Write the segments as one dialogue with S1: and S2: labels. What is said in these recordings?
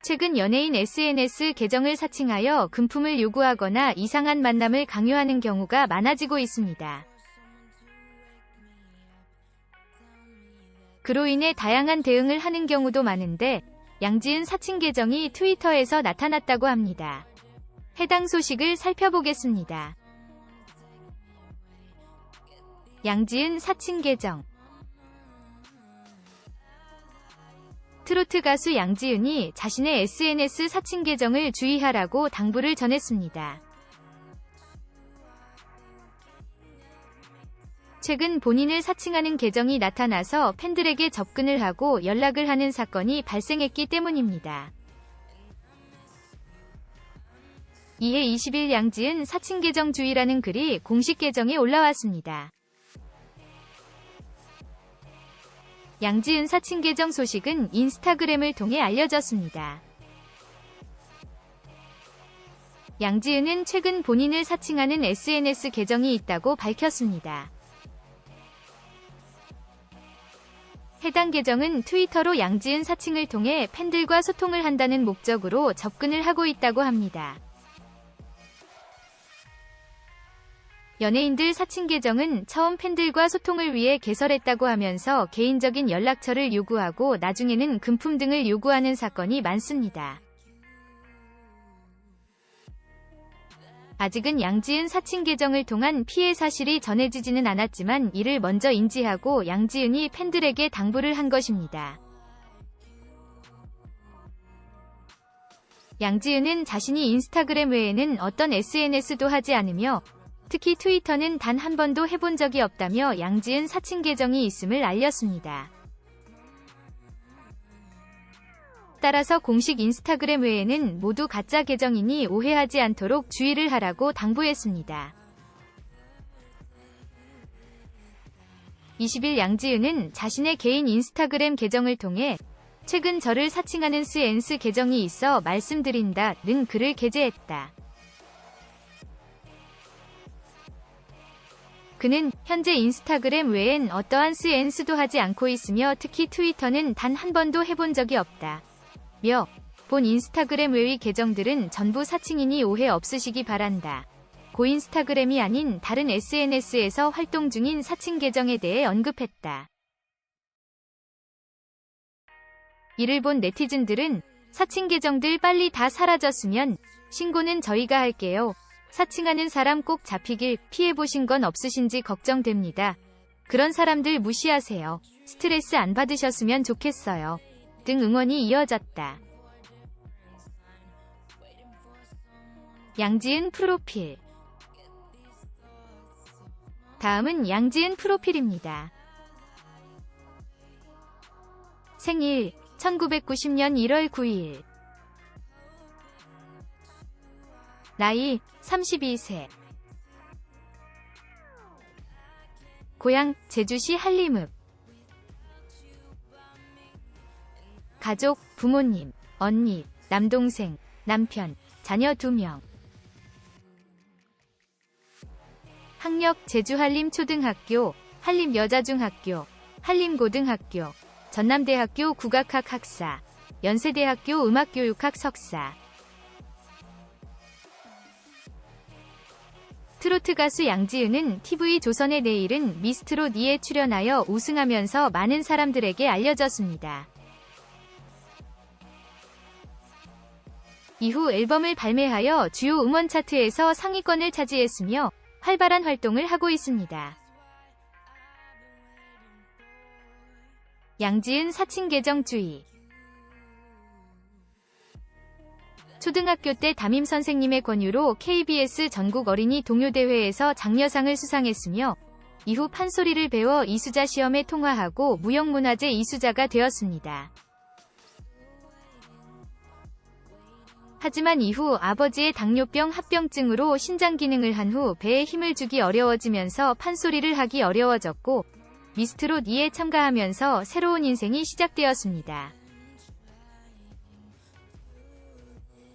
S1: 최근 연예인 SNS 계정을 사칭하여 금품을 요구하거나 이상한 만남을 강요하는 경우가 많아지고 있습니다. 그로 인해 다양한 대응을 하는 경우도 많은데 양지은 사칭 계정이 트위터에서 나타났다고 합니다. 해당 소식을 살펴보겠습니다. 양지은 사칭 계정. 트로트 가수 양지은이 자신의 SNS 사칭 계정을 주의하라고 당부를 전했습니다. 최근 본인을 사칭하는 계정이 나타나서 팬들에게 접근을 하고 연락을 하는 사건이 발생했기 때문입니다. 이에 20일 양지은 사칭 계정 주의라는 글이 공식 계정에 올라왔습니다. 양지은 사칭 계정 소식은 인스타그램을 통해 알려졌습니다. 양지은은 최근 본인을 사칭하는 SNS 계정이 있다고 밝혔습니다. 해당 계정은 트위터로 양지은 사칭을 통해 팬들과 소통을 한다는 목적으로 접근을 하고 있다고 합니다. 연예인들 사칭 계정은 처음 팬들과 소통을 위해 개설했다고 하면서 개인적인 연락처를 요구하고 나중에는 금품 등을 요구하는 사건이 많습니다. 아직은 양지은 사칭 계정을 통한 피해 사실이 전해지지는 않았지만 이를 먼저 인지하고 양지은이 팬들에게 당부를 한 것입니다. 양지은은 자신이 인스타그램 외에는 어떤 SNS도 하지 않으며 특히 트위터는 단 한 번도 해본 적이 없다며 양지은 사칭 계정이 있음을 알렸습니다. 따라서 공식 인스타그램 외에는 모두 가짜 계정이니 오해하지 않도록 주의를 하라고 당부했습니다. 20일 양지은은 자신의 개인 인스타그램 계정을 통해 최근 저를 사칭하는 SNS 계정이 있어 말씀드린다는 글을 게재했다. 그는 현재 인스타그램 외엔 어떠한 SNS도 하지 않고 있으며 특히 트위터는 단 한 번도 해본 적이 없다. 며 본 인스타그램 외의 계정들은 전부 사칭이니 오해 없으시기 바란다. 고 인스타그램이 아닌 다른 SNS에서 활동 중인 사칭 계정에 대해 언급했다. 이를 본 네티즌들은 사칭 계정들 빨리 다 사라졌으면 신고는 저희가 할게요. 사칭하는 사람 꼭 잡히길 피해보신 건 없으신지 걱정됩니다. 그런 사람들 무시하세요. 스트레스 안 받으셨으면 좋겠어요. 등 응원이 이어졌다. 양지은 프로필. 다음은 양지은 프로필입니다. 생일 1990년 1월 9일. 나이 32세. 고향 제주시 한림읍. 가족 부모님, 언니, 남동생, 남편, 자녀 2명. 학력 제주 한림초등학교, 한림여자중학교, 한림고등학교, 전남대학교 국악학 학사, 연세대학교 음악교육학 석사. 트로트 가수 양지은은 TV조선의 내일은 미스트롯2에 출연하여 우승하면서 많은 사람들에게 알려졌습니다. 이후 앨범을 발매하여 주요 음원 차트에서 상위권을 차지했으며 활발한 활동을 하고 있습니다. 양지은 사칭 계정 주의. 초등학교 때 담임 선생님의 권유로 KBS 전국 어린이 동요대회에서 장려상을 수상했으며 이후 판소리를 배워 이수자 시험에 통과하고 무형문화재 이수자가 되었습니다. 하지만 이후 아버지의 당뇨병 합병증으로 신장 기능을 한 후 배에 힘을 주기 어려워지면서 판소리를 하기 어려워졌고 미스트롯2에 참가하면서 새로운 인생이 시작되었습니다.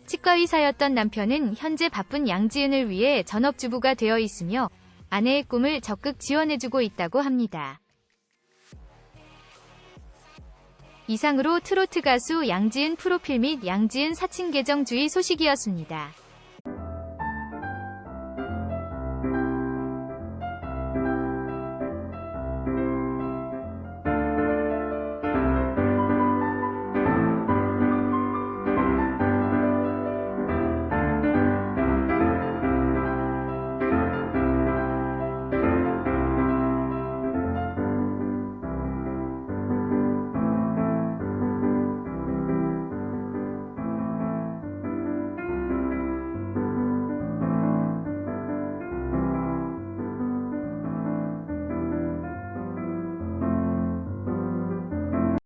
S1: 치과의사였던 남편은 현재 바쁜 양지은을 위해 전업주부가 되어 있으며 아내의 꿈을 적극 지원해주고 있다고 합니다. 이상으로 트로트 가수 양지은 프로필 및 양지은 사칭 계정 주의 소식이었습니다.